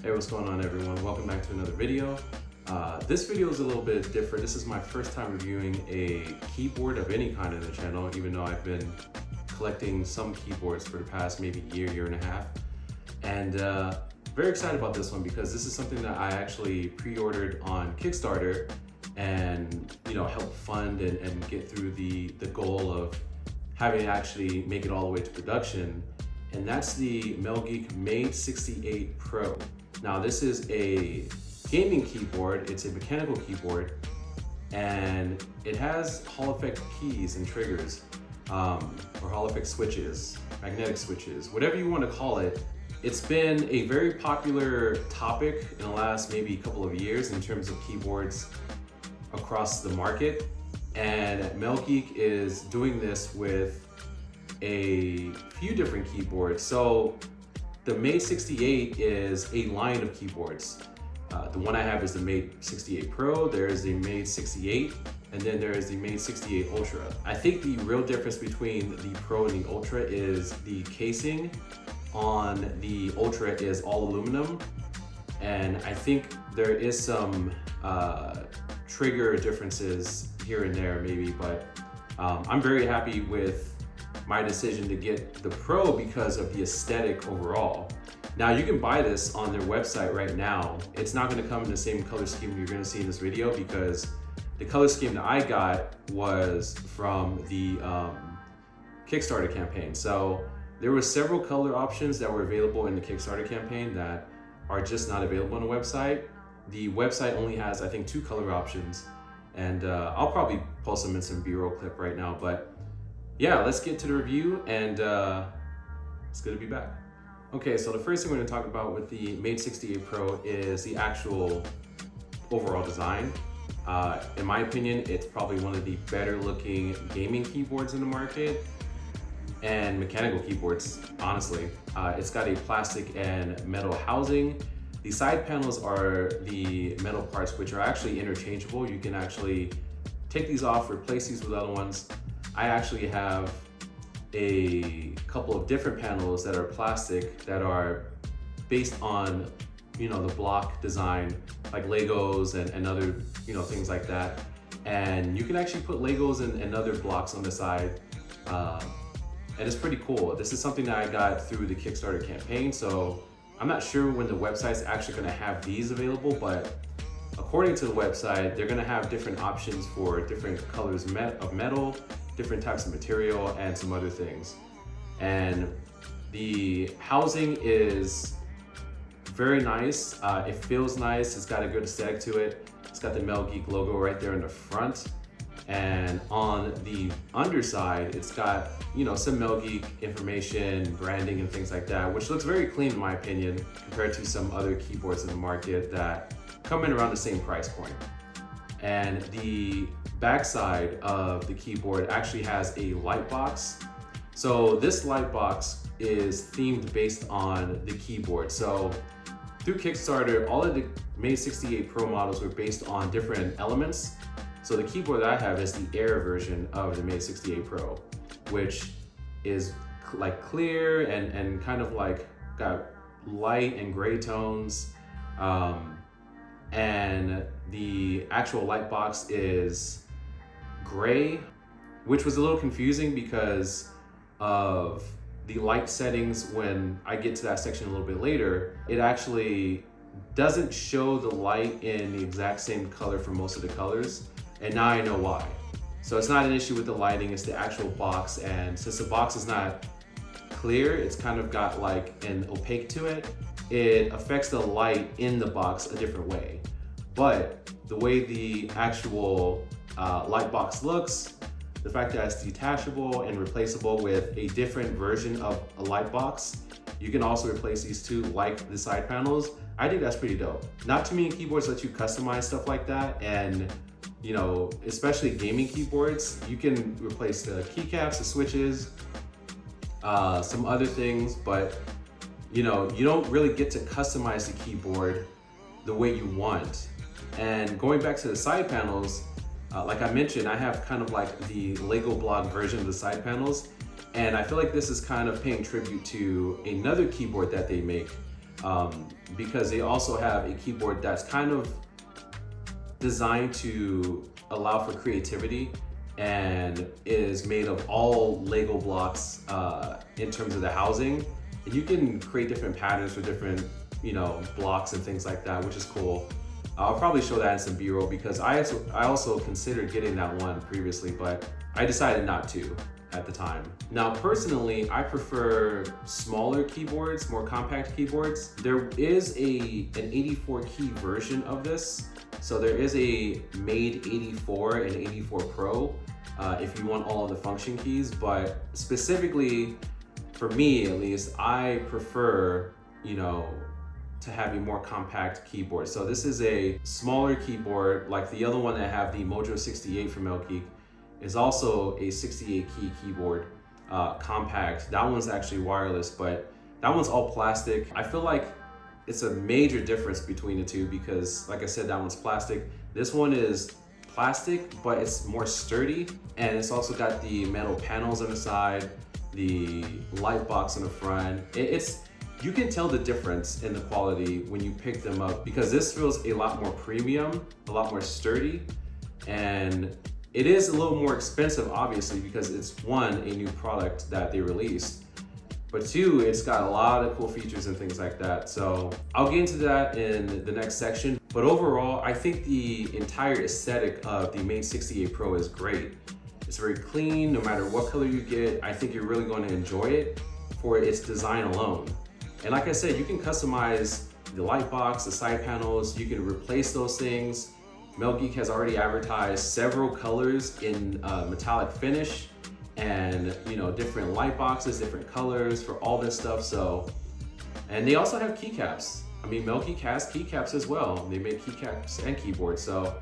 Hey, what's going on everyone? Welcome back to another video. This video is a little bit different. This is my first time reviewing a keyboard of any kind in the channel, even though I've been collecting some keyboards for the past maybe year and a half. And very excited about this one because this is something that I actually pre-ordered on Kickstarter and help fund and get through the goal of having to actually make it all the way to production. And that's the Melgeek MADE68 Pro. Now this is a gaming keyboard, it's a mechanical keyboard, and it has Hall effect keys and triggers, or Hall effect switches, magnetic switches, whatever you want to call it. It's been a very popular topic in the last maybe couple of years in terms of keyboards across the market, and Melgeek is doing this with a few different keyboards. So the MADE68 is a line of keyboards. The one I have is the MADE68 Pro, there is the MADE68, and then there is the MADE68 Ultra. I think the real difference between the Pro and the Ultra is the casing on the Ultra is all aluminum, and I think there is some trigger differences here and there maybe, but I'm very happy with my decision to get the Pro because of the aesthetic overall. Now you can buy this on their website right now. It's not going to come in the same color scheme you're going to see in this video because the color scheme that I got was from the Kickstarter campaign. So there were several color options that were available in the Kickstarter campaign that are just not available on the website. The website only has, I think, 2 color options, and I'll probably post them in some B-roll clip right now, but yeah, let's get to the review, and it's good to be back. Okay, so the first thing we're going to talk about with the MADE68 Pro is the actual overall design. In my opinion, it's probably one of the better looking gaming keyboards in the market, and mechanical keyboards, honestly. It's got a plastic and metal housing. The side panels are the metal parts, which are actually interchangeable. You can actually take these off, replace these with other ones. I actually have a couple of different panels that are plastic that are based on, the block design, like Legos and other, things like that. And you can actually put Legos and other blocks on the side. And it's pretty cool. This is something that I got through the Kickstarter campaign. So I'm not sure when the website's actually gonna have these available, but according to the website, they're gonna have different options for different colors of metal, different types of material, and some other things. And the housing is very nice. It feels nice. It's got a good aesthetic to it. It's got the Melgeek logo right there in the front. And on the underside, it's got, some Melgeek information, branding, and things like that, which looks very clean in my opinion, compared to some other keyboards in the market that come in around the same price point. And the backside of the keyboard actually has a light box. So this light box is themed based on the keyboard. So through Kickstarter, all of the MADE68 Pro models were based on different elements. So the keyboard that I have is the Air version of the MADE68 Pro, which is like clear and kind of like got light and gray tones. And the actual light box is gray, which was a little confusing because of the light settings. When I get to that section a little bit later, it actually doesn't show the light in the exact same color for most of the colors, and now I know why. So it's not an issue with the lighting, it's the actual box, and since the box is not clear, it's kind of got like an opaque to it, it affects the light in the box a different way. But the way the actual light box looks, the fact that it's detachable and replaceable with a different version of a light box, you can also replace these two like the side panels. I think that's pretty dope. Not too many keyboards let you customize stuff like that, and especially gaming keyboards, you can replace the keycaps, the switches, some other things, but you don't really get to customize the keyboard the way you want. And going back to the side panels, like I mentioned, I have kind of like the Lego block version of the side panels, and I feel like this is kind of paying tribute to another keyboard that they make, because they also have a keyboard that's kind of designed to allow for creativity and is made of all Lego blocks in terms of the housing. And you can create different patterns for different, blocks and things like that, which is cool. I'll probably show that in some B-roll because I also considered getting that one previously, but I decided not to at the time. Now, personally, I prefer smaller keyboards, more compact keyboards. There is an 84 key version of this. So there is a MADE 84 and 84 Pro if you want all of the function keys, but specifically for me at least, I prefer, to have a more compact keyboard. So this is a smaller keyboard, like the other one that I have, the MADE68 from Melgeek, is also a 68 key keyboard, compact. That one's actually wireless, but that one's all plastic. I feel like it's a major difference between the two because, like I said, that one's plastic. This one is plastic, but it's more sturdy, and it's also got the metal panels on the side, the light box on the front. You can tell the difference in the quality when you pick them up because this feels a lot more premium, a lot more sturdy, and it is a little more expensive, obviously, because it's one, a new product that they released, but two, it's got a lot of cool features and things like that. So I'll get into that in the next section. But overall, I think the entire aesthetic of the MADE68 Pro is great. It's very clean, no matter what color you get. I think you're really going to enjoy it for its design alone. And like I said, you can customize the light box, the side panels, you can replace those things. Melgeek has already advertised several colors in metallic finish and different light boxes, different colors for all this stuff. So, and they also have keycaps. I mean, Melgeek has keycaps as well. They make keycaps and keyboards. So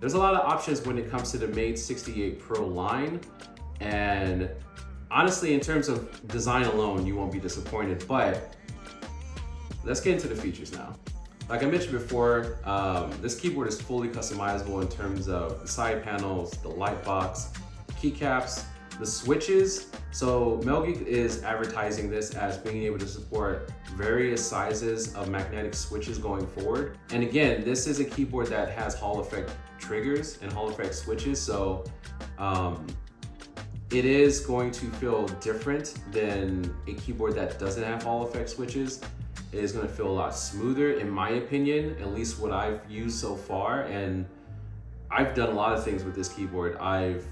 there's a lot of options when it comes to the MADE68 Pro line. And honestly, in terms of design alone, you won't be disappointed, but let's get into the features now. Like I mentioned before, this keyboard is fully customizable in terms of the side panels, the light box, keycaps, the switches. So Melgeek is advertising this as being able to support various sizes of magnetic switches going forward. And again, this is a keyboard that has Hall effect triggers and Hall effect switches. So it is going to feel different than a keyboard that doesn't have Hall effect switches. It is going to feel a lot smoother, in my opinion, at least what I've used so far. And I've done a lot of things with this keyboard. I've,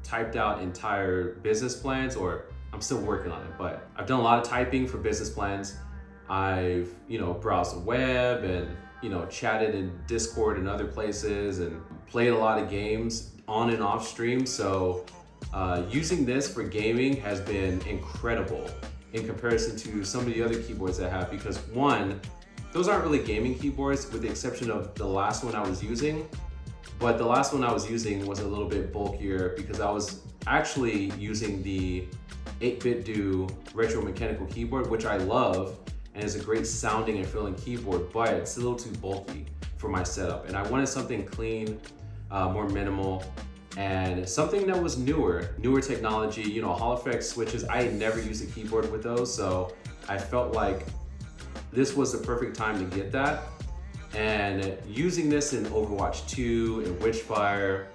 typed out entire business plans, or I'm still working on it, but I've done a lot of typing for business plans. I've, browsed the web and, chatted in Discord and other places and played a lot of games on and off stream. So using this for gaming has been incredible in comparison to some of the other keyboards I have, because one, those aren't really gaming keyboards with the exception of the last one I was using. But the last one I was using was a little bit bulkier because I was actually using the 8-bit Do retro mechanical keyboard, which I love and is a great sounding and feeling keyboard, but it's a little too bulky for my setup. And I wanted something clean, more minimal, and something that was newer technology, Hall effect switches. I had never used a keyboard with those, so I felt like this was the perfect time to get that. And using this in Overwatch 2, in Witchfire,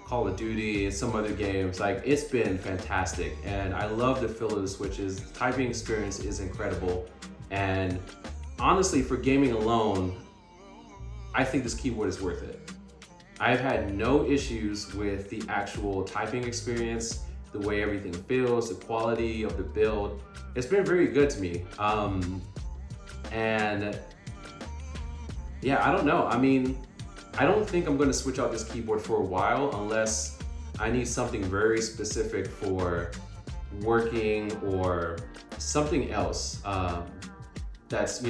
Call of Duty, and some other games, it's been fantastic. And I love the feel of the switches. The typing experience is incredible. And honestly, for gaming alone, I think this keyboard is worth it. I've had no issues with the actual typing experience, the way everything feels, the quality of the build. It's been very good to me. And yeah, I don't know. I mean, I don't think I'm going to switch out this keyboard for a while unless I need something very specific for working or something else that's,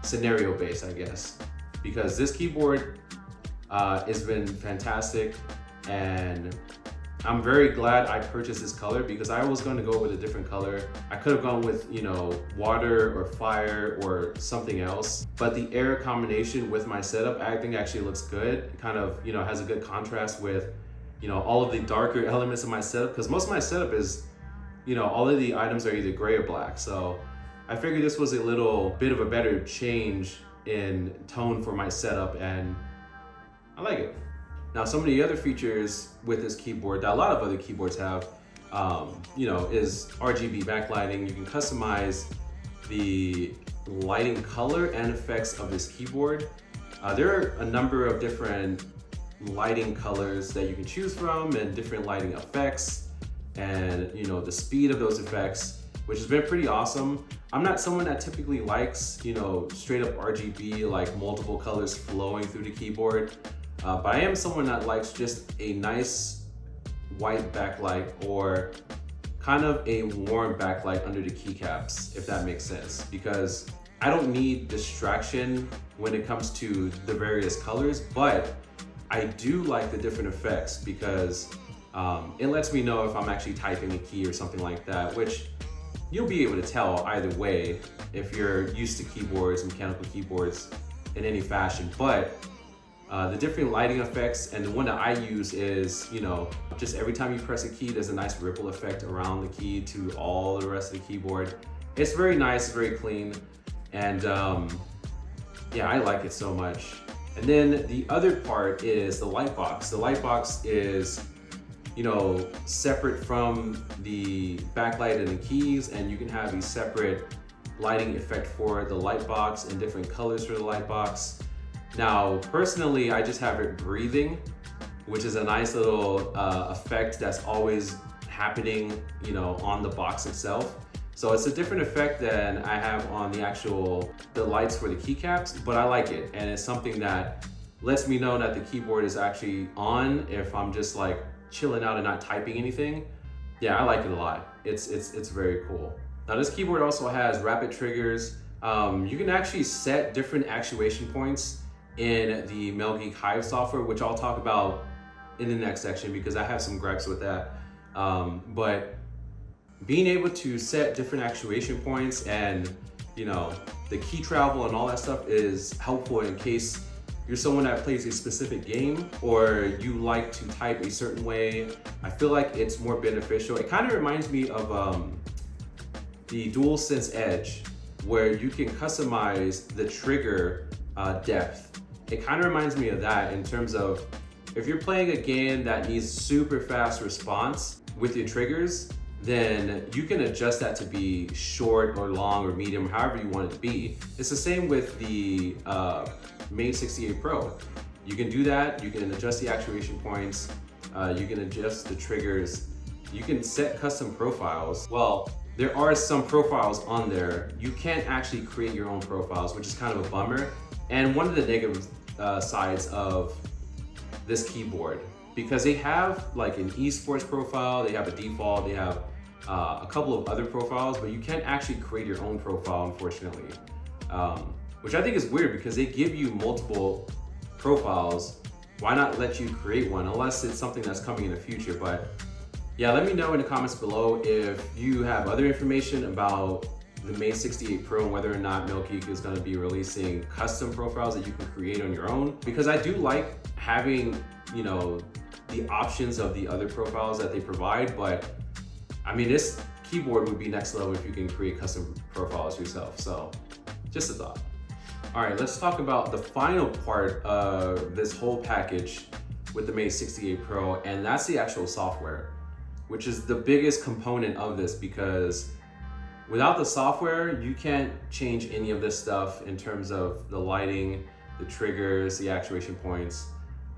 scenario based, I guess. Because this keyboard has been fantastic, and I'm very glad I purchased this color because I was going to go with a different color. I could have gone with, water or fire or something else, but the air combination with my setup, I think actually looks good. It kind of, has a good contrast with, all of the darker elements of my setup, because most of my setup is, all of the items are either gray or black. So I figured this was a little bit of a better change in tone for my setup, and I like it. Now, some of the other features with this keyboard that a lot of other keyboards have, is RGB backlighting. You can customize the lighting color and effects of this keyboard. There are a number of different lighting colors that you can choose from, and different lighting effects, and the speed of those effects, which has been pretty awesome. I'm not someone that typically likes straight up RGB, like multiple colors flowing through the keyboard, but I am someone that likes just a nice white backlight, or kind of a warm backlight under the keycaps, if that makes sense, because I don't need distraction when it comes to the various colors, but I do like the different effects because it lets me know if I'm actually typing a key or something like that, which you'll be able to tell either way if you're used to keyboards, mechanical keyboards in any fashion. But the different lighting effects, and the one that I use is, just every time you press a key, there's a nice ripple effect around the key to all the rest of the keyboard. It's very nice, very clean, and yeah, I like it so much. And then the other part is the light box. The light box is, separate from the backlight and the keys, and you can have a separate lighting effect for the light box and different colors for the light box. Now, personally, I just have it breathing, which is a nice little effect that's always happening, on the box itself. So it's a different effect than I have on the lights for the keycaps, but I like it. And it's something that lets me know that the keyboard is actually on if I'm just like chilling out and not typing anything. Yeah, I like it a lot. It's very cool. Now, this keyboard also has rapid triggers. You can actually set different actuation points in the Melgeek Hive software, which I'll talk about in the next section because I have some gripes with that. But being able to set different actuation points and the key travel and all that stuff is helpful in case you're someone that plays a specific game or you like to type a certain way. I feel like it's more beneficial. It kind of reminds me of the DualSense Edge, where you can customize the trigger depth. It kind of reminds me of that in terms of if you're playing a game that needs super fast response with your triggers, then you can adjust that to be short or long or medium, however you want it to be. It's the same with the MADE68 Pro. You can do that. You can adjust the actuation points. You can adjust the triggers. You can set custom profiles. Well, there are some profiles on there. You can't actually create your own profiles, which is kind of a bummer. And one of the negative sides of this keyboard, because they have like an esports profile, they have a default, they have a couple of other profiles, but you can't actually create your own profile, unfortunately. Which I think is weird because they give you multiple profiles. Why not let you create one unless it's something that's coming in the future? But yeah, let me know in the comments below if you have other information about the MADE68 Pro and whether or not Melgeek is going to be releasing custom profiles that you can create on your own. Because I do like having, the options of the other profiles that they provide, but I mean, this keyboard would be next level if you can create custom profiles yourself. So just a thought. All right, let's talk about the final part of this whole package with the MADE68 Pro, and that's the actual software, which is the biggest component of this, because without the software, you can't change any of this stuff in terms of the lighting, the triggers, the actuation points,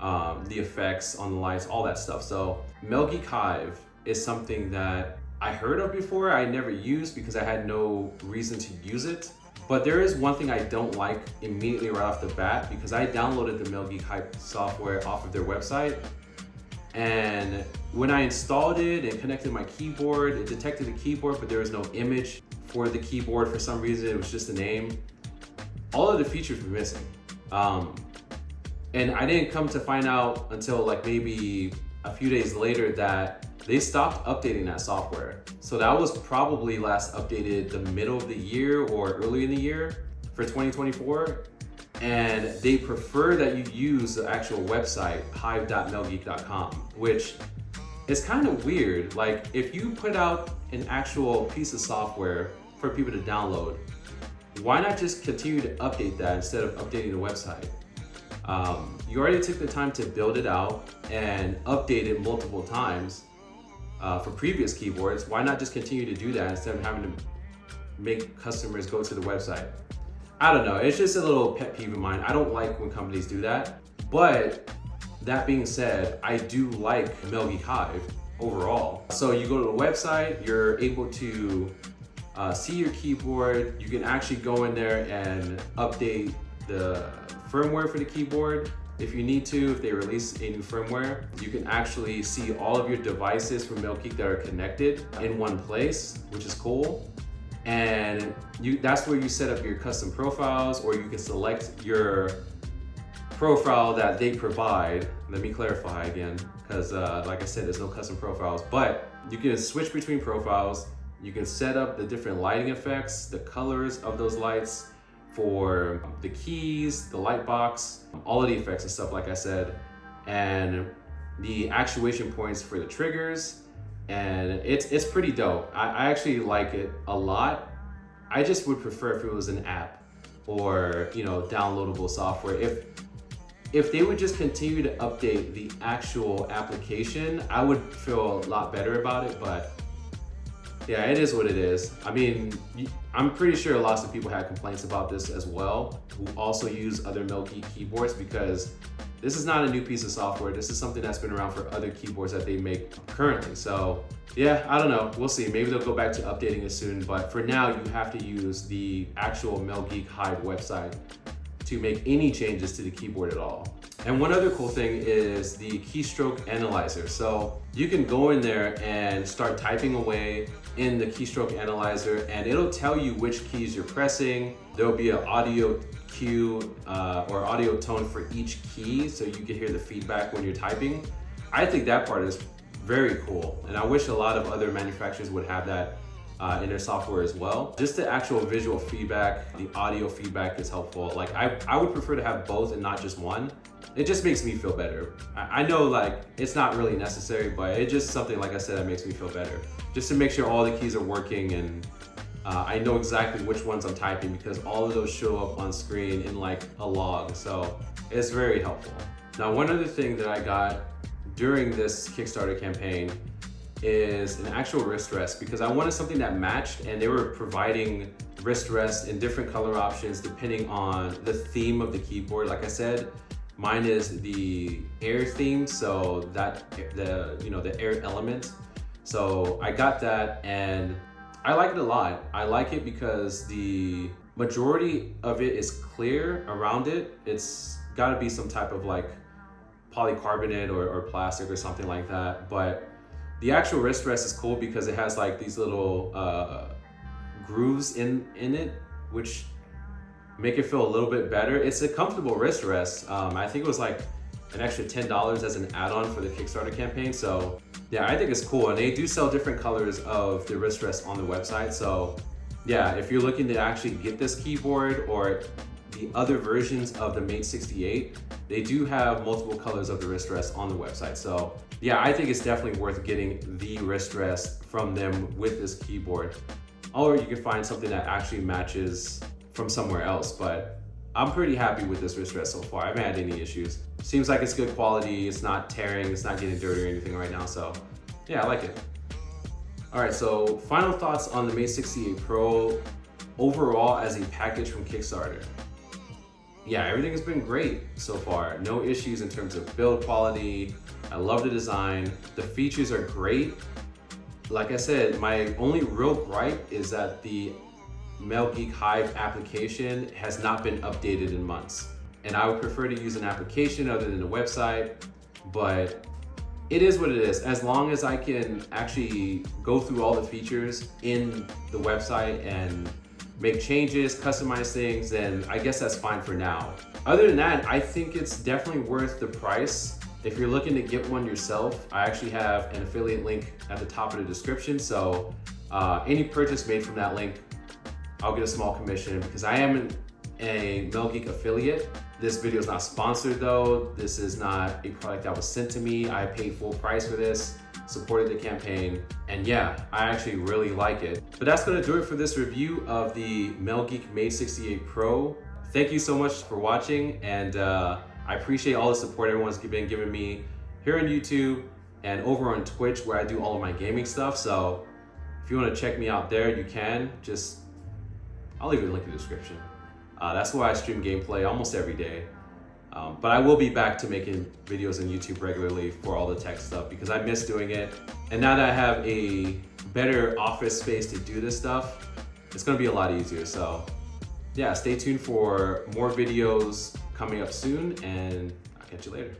the effects on the lights, all that stuff. So Melgeek Hive is something that I heard of before. I never used because I had no reason to use it. But there is one thing I don't like immediately right off the bat, because I downloaded the Melgeek Hive software off of their website. And when I installed it and connected my keyboard, it detected the keyboard, but there was no image for the keyboard for some reason. It was just a name. All of the features were missing. And I didn't come to find out until like maybe a few days later that they stopped updating that software. So that was probably last updated the middle of the year or early in the year for 2024. And they prefer that you use the actual website, hive.melgeek.com, which is kind of weird. Like if you put out an actual piece of software for people to download. Why not just continue to update that instead of updating the website? You already took the time to build it out and update it multiple times for previous keyboards. Why not just continue to do that instead of having to make customers go to the website? I don't know, it's just a little pet peeve of mine. I don't like when companies do that. But that being said, I do like Melgeek Hive overall. So you go to the website, you're able to see your keyboard. You can actually go in there and update the firmware for the keyboard if you need to. If they release a new firmware, you can actually see all of your devices from Melgeek that are connected in one place, which is cool. And that's where you set up your custom profiles, or you can select your profile that they provide. Let me clarify again, because like I said, there's no custom profiles, but you can switch between profiles. You can set up the different lighting effects, the colors of those lights for the keys, the light box, all of the effects and stuff, like I said, and the actuation points for the triggers. And it's pretty dope. I actually like it a lot. I just would prefer if it was an app or, you know, downloadable software. If they would just continue to update the actual application, I would feel a lot better about it. But yeah, it is what it is. I mean, I'm pretty sure lots of people had complaints about this as well, who also use other Melgeek keyboards, because this is not a new piece of software. This is something that's been around for other keyboards that they make currently. So yeah, I don't know. We'll see. Maybe they'll go back to updating it soon. But for now, you have to use the actual Melgeek Hive website to make any changes to the keyboard at all. And one other cool thing is the keystroke analyzer. So you can go in there and start typing away in the keystroke analyzer, and it'll tell you which keys you're pressing. There'll be an audio cue or audio tone for each key, so you can hear the feedback when you're typing. I think that part is very cool, and I wish a lot of other manufacturers would have that in their software as well. Just the actual visual feedback, the audio feedback is helpful. Like I would prefer to have both and not just one. It just makes me feel better. I know, like, it's not really necessary, but it's just something, like I said, that makes me feel better. Just to make sure all the keys are working, and I know exactly which ones I'm typing, because all of those show up on screen in like a log. So it's very helpful. Now, one other thing that I got during this Kickstarter campaign is an actual wrist rest, because I wanted something that matched, and they were providing wrist rests in different color options depending on the theme of the keyboard. Like I said, mine is the air theme, so that the air element. So I got that, and I like it a lot. I like it because the majority of it is clear around it. It's got to be some type of like polycarbonate or plastic or something like that. But the actual wrist rest is cool because it has like these little grooves in it, which make it feel a little bit better. It's a comfortable wrist rest. I think it was like an extra $10 as an add-on for the Kickstarter campaign. So yeah, I think it's cool. And they do sell different colors of the wrist rest on the website. So yeah, if you're looking to actually get this keyboard or the other versions of the MADE68, they do have multiple colors of the wrist rest on the website. So yeah, I think it's definitely worth getting the wrist rest from them with this keyboard. Or you can find something that actually matches from somewhere else, but I'm pretty happy with this wrist rest so far. I haven't had any issues. Seems like it's good quality, it's not tearing, it's not getting dirty or anything right now, so yeah, I like it. All right, so final thoughts on the MADE68 Pro overall as a package from Kickstarter. Yeah, everything has been great so far. No issues in terms of build quality. I love the design. The features are great. Like I said, my only real gripe is that the Melgeek Hive application has not been updated in months. And I would prefer to use an application other than the website, but it is what it is. As long as I can actually go through all the features in the website and make changes, customize things, then I guess that's fine for now. Other than that, I think it's definitely worth the price. If you're looking to get one yourself, I actually have an affiliate link at the top of the description. So any purchase made from that link, I'll get a small commission because I am a Melgeek affiliate. This video is not sponsored though. This is not a product that was sent to me. I paid full price for this. supported the campaign, and yeah, I actually really like it. But that's gonna do it for this review of the Melgeek MADE68 Pro. Thank you so much for watching, and I appreciate all the support everyone's been giving me here on YouTube and over on Twitch, where I do all of my gaming stuff. So if you want to check me out there, you can. I'll leave a link in the description. That's why I stream gameplay almost every day. But I will be back to making videos on YouTube regularly for all the tech stuff, because I miss doing it. And now that I have a better office space to do this stuff, it's gonna be a lot easier. So yeah, stay tuned for more videos coming up soon, and I'll catch you later.